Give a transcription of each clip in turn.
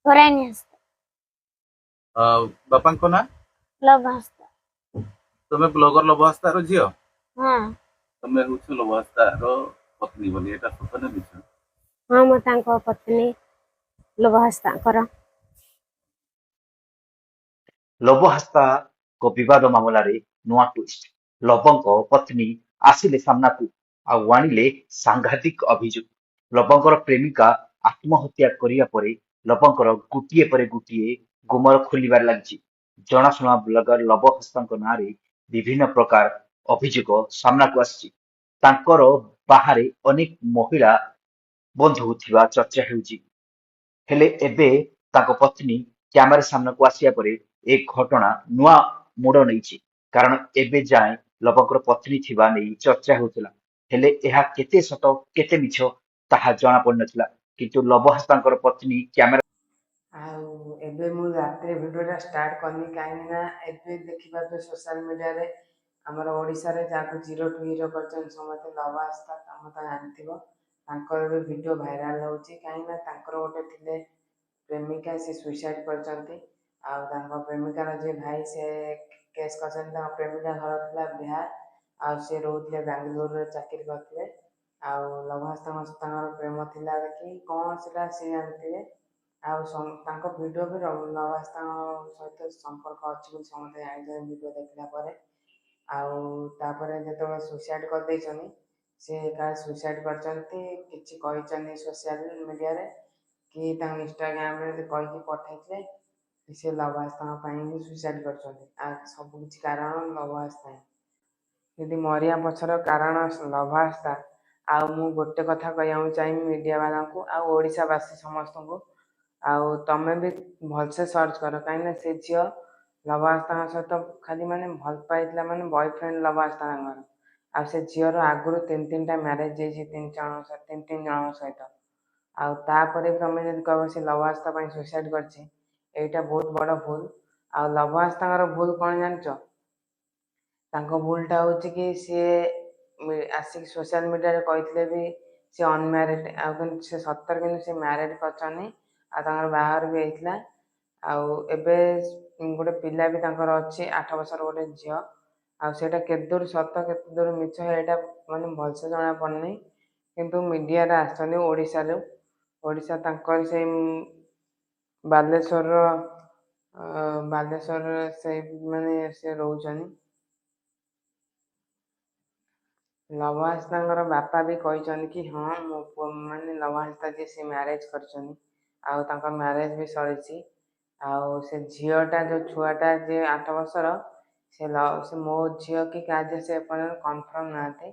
वराणी हस्ता बापाଙ୍କ ନାଁ लभ हस्ता ତମେ ବ୍ଲଗର ଲବ ହାସ୍ତାର ଝିଅ हाँ ତମେ ହଉଛ ଲବ ହାସ୍ତାର ପତ୍ନୀ ବୋଲି ଏଇଟା ସତ ନା ମିଛ? हाँ ମୁଁ ତାଙ୍କ ପତ୍ନୀ ଲଭ ହସ୍ତାଙ୍କର ଲବ ହାସ୍ତାଙ୍କ ବିବାଦ ମାମଲାରେ ନୂଆ ଟ୍ୱିଷ୍ଟ। ଲବଙ୍କ ପତ୍ନୀ ଆସିଲେ ସାମ୍ନାକୁ ଆଉ ଆଣିଲେ ସାଂଘାତିକ ଅଭିଯୋଗ। ଲବଙ୍କର ପ୍ରେମିକା ଆତ୍ମହତ୍ୟା କରିବା ପରେ ଲବଙ୍କର ଗୋଟିଏ ପରେ ଗୋଟିଏ ଗୁମର ଖୋଲିବାରେ ଲାଗିଛି। ଜଣାଶୁଣା ବ୍ଲଗର ଲବ ହାସ୍ତାଙ୍କ ନାଁରେ ବିଭିନ୍ନ ପ୍ରକାର ଅଭିଯୋଗ ସାମ୍ନାକୁ ଆସିଛି। ତାଙ୍କର ବାହାରେ ଅନେକ ମହିଳା ବନ୍ଧୁ ଥିବା ଚର୍ଚ୍ଚା ହେଉଛି। ହେଲେ ଏବେ ତାଙ୍କ ପତ୍ନୀ କ୍ୟାମେରା ସାମ୍ନାକୁ ଆସିବା ପରେ ଏ ଘଟଣା ନୂଆ ମୋଡ ନେଇଛି। କାରଣ ଏବେ ଯାଏଁ ଲବଙ୍କର ପତ୍ନୀ ଥିବା ନେଇ ଚର୍ଚ୍ଚା ହେଉଥିଲା। ହେଲେ ଏହା କେତେ ସତ କେତେ ମିଛ ତାହା ଜଣା ପଡିନଥିଲା। କିନ୍ତୁ ଲବ ହାସ୍ତାଙ୍କର ପତ୍ନୀ କ୍ୟାମେରା ଆଉ ଏବେ ମୁଁ ରାତିରେ ଭିଡ଼ିଓଟା ଷ୍ଟାର୍ଟ କଲି କାହିଁକି ନା ଏବେ ଦେଖିପାରୁଥିବେ ସୋସିଆଲ ମିଡ଼ିଆରେ ଆମର ଓଡ଼ିଶାରେ ଯାହାକୁ 0 ଟୁ ହିରୋ କରିଛନ୍ତି ସମସ୍ତେ ଲବ ହାସ୍ତା ତମେ ତ ଜାଣିଥିବ। ତାଙ୍କର ଏବେ ଭିଡ଼ିଓ ଭାଇରାଲ ହେଉଛି କାହିଁକି ନା ତାଙ୍କର ଗୋଟେ ଥିଲେ ପ୍ରେମିକା ସେ ସୁଇସାଇଡ୍ କରିଛନ୍ତି। ଆଉ ତାଙ୍କ ପ୍ରେମିକାର ଯିଏ ଭାଇ ସେ କେସ୍ କରିଛନ୍ତି। ତାଙ୍କ ପ୍ରେମିକା ଘର ଥିଲା ବିହାର ଆଉ ସେ ରହୁଥିଲେ ବାଙ୍ଗାଲୋରରେ ଚାକିରି କରିଥିଲେ। ଆଉ ଲବ ହାସ୍ତାଙ୍କ ସହିତ ତାଙ୍କର ପ୍ରେମ ଥିଲା କି କ'ଣ ସେଟା ସେ ଜାଣିଥିବେ। ଆଉ ତାଙ୍କ ଭିଡ଼ିଓ ବି ଲବ ହାସ୍ତାଙ୍କ ସହିତ ସମ୍ପର୍କ ଅଛି ବୋଲି ସମସ୍ତେ ଜାଣିଛନ୍ତି ଭିଡ଼ିଓ ଦେଖିଲା ପରେ। ଆଉ ତାପରେ ଯେତେବେଳେ ସୁଇସାଇଡ୍ କରିଦେଇଛନ୍ତି ସେ କାଳେ ସୁଇସାଇଡ୍ କରିଛନ୍ତି କିଛି କହିଛନ୍ତି ସୋସିଆଲ ମିଡ଼ିଆରେ କି ତାଙ୍କ ଇନଷ୍ଟାଗ୍ରାମରେ କହିକି ପଠାଇଥିଲେ ସେ ଲବ ହାସ୍ତାଙ୍କ ପାଇଁ ହିଁ ସୁଇସାଇଡ୍ କରିଛନ୍ତି। ଆଉ ସବୁ କିଛି କାରଣ ଲବ ହାସ୍ତା ହିଁ। ଯଦି ମରିବା ପଛର କାରଣ ଲବ ହାସ୍ତା ଆଉ ମୁଁ ଗୋଟେ କଥା କହିବାକୁ ଚାହିଁବି ମିଡ଼ିଆ ବାଲାଙ୍କୁ ଆଉ ଓଡ଼ିଶାବାସୀ ସମସ୍ତଙ୍କୁ ଆଉ ତମେ ବି ଭଲସେ ସର୍ଚ୍ଚ କର କାହିଁକିନା ସେ ଝିଅ ଲବ ହାସ୍ତାଙ୍କ ସହିତ ଖାଲି ମାନେ ଭଲ ପାଇଥିଲା ମାନେ ବୟଫ୍ରେଣ୍ଡ ଲବ ହାସ୍ତା ତାଙ୍କର। ଆଉ ସେ ଝିଅର ଆଗରୁ 3ଟା ମ୍ୟାରେଜ ହେଇଛି 3 ଜଣଙ୍କ ସହିତ। ଆଉ ତାପରେ ବି ତମେ ଯଦି କହିବ ସେ ଲବ ହାସ୍ତା ପାଇଁ ସୁଇସାଇଡ୍ କରିଛି ଏଇଟା ବହୁତ ବଡ଼ ଭୁଲ। ଆଉ ଲବ ହାସ୍ତାଙ୍କର ଭୁଲ କ'ଣ ଜାଣିଛ? ତାଙ୍କ ଭୁଲଟା ହେଉଛି କି ସିଏ ଆସିକି ସୋସିଆଲ ମିଡ଼ିଆରେ କହିଥିଲେ ବି ସେ ଅନମ୍ୟାରେଡ୍ ଆଉ କିନ୍ତୁ ସେ ସତରେ କିନ୍ତୁ ସେ ମ୍ୟାରେଡ୍ କରିଛନ୍ତି ଆଉ ତାଙ୍କର ବାହାଘର ବି ହେଇଥିଲା। ଆଉ ଏବେ ଗୋଟେ ପିଲା ବି ତାଙ୍କର ଅଛି 8 ବର୍ଷର ଗୋଟେ ଝିଅ। ଆଉ ସେଇଟା କେତେ ଦୂର ସତ କେତେ ଦୂର ମିଛ ଏଇଟା ମାନେ ଭଲସେ ଜଣା ପଡ଼ୁନି। କିନ୍ତୁ ମିଡ଼ିଆରେ ଆସିଛନ୍ତି ଓଡ଼ିଶା ତାଙ୍କର ସେଇ ବାଲେଶ୍ୱରର ସେଇ ମାନେ ସେ ରହୁଛନ୍ତି। ଲବ ହାସ୍ତାଙ୍କର ବାପା ବି କହିଛନ୍ତି କି ହଁ ମୋ ପୁଅ ମାନେ ଲବ ହାସ୍ତା ଯିଏ ସେ ମ୍ୟାରେଜ କରିଛନ୍ତି ଆଉ ତାଙ୍କ ମ୍ୟାରେଜ ବି ସରିଛି। ଆଉ ସେ ଝିଅଟା ଯେଉଁ ଛୁଆଟା ଯିଏ 8 ବର୍ଷର ସେ ମୋ ଝିଅ କି କାହା ଝିଅ ସେ ଏପର୍ଯ୍ୟନ୍ତ କନଫର୍ମ ନାହାନ୍ତି।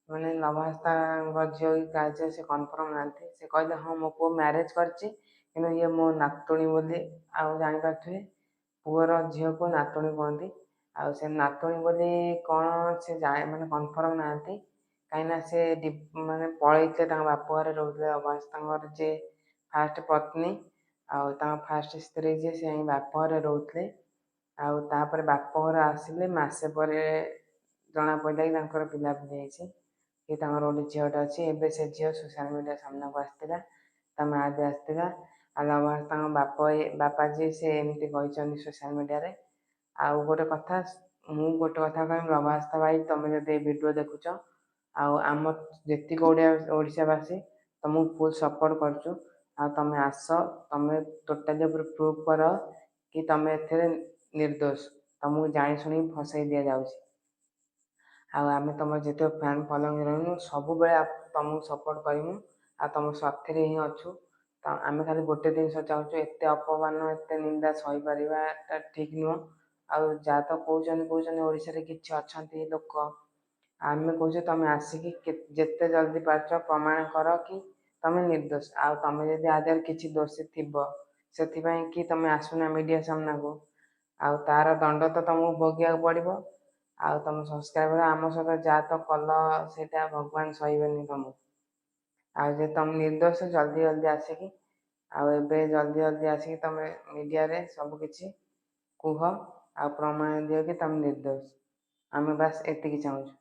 ମାନେ ଲବ ହାସ୍ତାଙ୍କ ଝିଅ କି କାହା ଝିଅ ସେ କନଫର୍ମ ନାହାନ୍ତି। ସେ କହିଲେ ହଁ ମୋ ପୁଅ ମ୍ୟାରେଜ କରିଛି କିନ୍ତୁ ଇଏ ମୋ ନାତୁଣୀ ବୋଲି। ଆଉ ଜାଣିପାରୁଥିବେ ପୁଅର ଝିଅକୁ ନାତୁଣୀ କୁହନ୍ତି। ଆଉ ସେ ନାତୁଣୀ ବୋଲି କ'ଣ ସେ ମାନେ କନଫର୍ମ ନାହାନ୍ତି କାହିଁକିନା ସେ ମାନେ ପଳେଇଥିଲେ ତାଙ୍କ ବାପ ଘରେ ରହୁଥିଲେ ଲବ ହାସ୍ତାଙ୍କର ଯିଏ ଫାଷ୍ଟ ପତ୍ନୀ ଆଉ ତାଙ୍କ ଫାଷ୍ଟ ସ୍ତ୍ରୀ ଯିଏ ସେ ବାପ ଘରେ ରହୁଥିଲେ। ଆଉ ତାପରେ ବାପ ଘର ଆସିଲେ ମାସେ ପରେ ଜଣା ପଡ଼ିଲା କି ତାଙ୍କର ପିଲାପିଲି ହେଇଛି କି ତାଙ୍କର ଗୋଟେ ଝିଅଟା ଅଛି। ଏବେ ସେ ଝିଅ ସୋସିଆଲ ମିଡ଼ିଆ ସାମ୍ନାକୁ ଆସିଥିଲା ତା ମାଆ ବି ଆସିଥିଲା। ଆଉ ଲବ ହାସ୍ତାଙ୍କ ବାପା ଯିଏ ସେ ଏମିତି କହିଛନ୍ତି ସୋସିଆଲ ମିଡ଼ିଆରେ। ଆଉ ଗୋଟେ କଥା ମୁଁ ଗୋଟେ କଥା କହିବି ଲବ ହାସ୍ତା ଭାଇ ତମେ ଯଦି ଏ ଭିଡ଼ିଓ ଦେଖୁଛ ଆଉ ଆମ ଯେତିକି ଓଡ଼ିଶାବାସୀ ତମକୁ ଫୁଲ୍ ସପୋର୍ଟ କରୁଛୁ। ଆଉ ତମେ ଆସ ତମେ ଟୋଟାଲି ଉପରେ ପ୍ରୁଭ୍ କର କି ତମେ ଏଥିରେ ନିର୍ଦ୍ଦୋଷ ତମକୁ ଜାଣି ଶୁଣି ଫସେଇ ଦିଆଯାଉଛି। ଆଉ ଆମେ ତମର ଯେତେ ଫ୍ୟାନ୍ ଫଲୋଇଂ ରହିବୁ ସବୁବେଳେ ତମକୁ ସପୋର୍ଟ କରିବୁ ଆଉ ତମ ସାଥିରେ ହିଁ ଅଛୁ। ତ ଆମେ ଖାଲି ଗୋଟେ ଜିନିଷ ଚାହୁଁଛୁ ଏତେ ଅପମାନ ଏତେ ନିନ୍ଦା ସହିପାରିବାଟା ଠିକ୍ ନୁହଁ। ଆଉ ଯାହା ତ କହୁଛନ୍ତି ଓଡ଼ିଶାରେ କିଛି ଅଛନ୍ତି ଲୋକ ଆମେ କହୁଛୁ ତମେ ଆସିକି ଯେତେ ଜଲ୍ଦି ପାରୁଛ ପ୍ରମାଣ କର କି ତମେ ନିର୍ଦ୍ଦୋଷ। ଆଉ ତମେ ଯଦି ଆ ଦେହରେ କିଛି ଦୋଷୀ ଥିବ ସେଥିପାଇଁ କି ତମେ ଆସୁନା ମିଡ଼ିଆ ସାମ୍ନାକୁ ଆଉ ତାର ଦଣ୍ଡ ତ ତମକୁ ଭୋଗିବାକୁ ପଡ଼ିବ। ଆଉ ତମ ସବସ୍କ୍ରାଇବର ଆମ ସହିତ ଯାହା ତ କଲ ସେଇଟା ଭଗବାନ ସହିବେନି ତମକୁ। ଆଉ ଯେ ତମେ ନିର୍ଦ୍ଦୋଷ ଜଲ୍ଦି ଆସିକି ଆଉ ଏବେ ଜଲ୍ଦି ଆସିକି ତମେ ମିଡ଼ିଆରେ ସବୁ କିଛି କୁହ ଆଉ ପ୍ରମାଣ ଦିଅ କି ତମେ ନିର୍ଦ୍ଦୋଷ। ଆମେ ବାସ୍ ଏତିକି ଚାହୁଁଛୁ।